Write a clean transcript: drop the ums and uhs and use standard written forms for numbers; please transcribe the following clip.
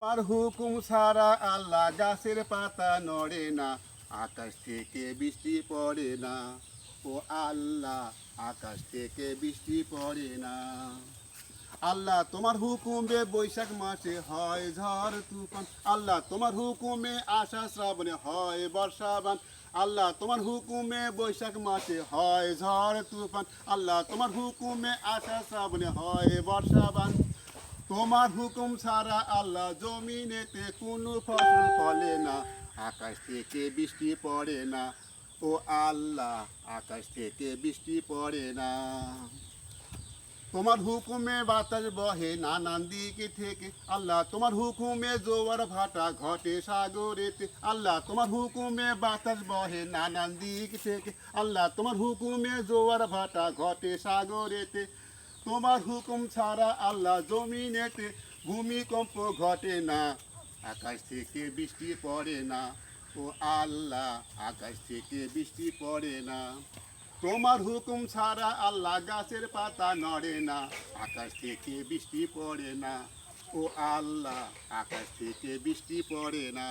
আর হুকুম ছাড়া আল্লাহ গাছের পাতা নড়ে না, আকাশ থেকে বৃষ্টি পড়ে না। ও আল্লাহ, আকাশ থেকে বৃষ্টি পড়ে না। আল্লাহ তোমার হুকুমে বৈশাখ মাসে হয় ঝড় তুফান। আল্লাহ তোমার হুকুমে আষাঢ় শ্রাবণে হয় বর্ষাবান। আল্লাহ তোমার হুকুমে বৈশাখ মাসে হয় ঝড় তুফান। আল্লাহ তোমার হুকুমে আষাঢ় শ্রাবণে হয় বর্ষাবান। তোমার হুকুম ছাড়া আল্লাহ জমিনেতে কোনো ফসল ফলে না, আকাশ থেকে বৃষ্টি পড়ে না। ও আল্লাহ, আকাশ থেকে বৃষ্টি পড়ে না। তোমার হুকুমে বাতাস বহে নানান দিকে থেকে। আল্লাহ তোমার হুকুমে জোয়ার ভাটা ঘটে সাগরেতে। আল্লাহ তোমার হুকুমে বাতাস বহে নানান দিক থেকে। আল্লাহ তোমার হুকুমে জোয়ার ভাটা ঘটে সাগরেতে। তোমার হুকুম ছাড়া আল্লাহ জমিনেতে ভূমিকম্প ঘটে না, আকাশ থেকে বৃষ্টি পড়ে না। ও আল্লাহ, আকাশ থেকে বৃষ্টি পড়ে না। তোমার হুকুম ছাড়া আল্লাহ গাছের পাতা নড়ে না, আকাশ থেকে বৃষ্টি পড়ে না। ও আল্লাহ, আকাশ থেকে বৃষ্টি পড়ে না।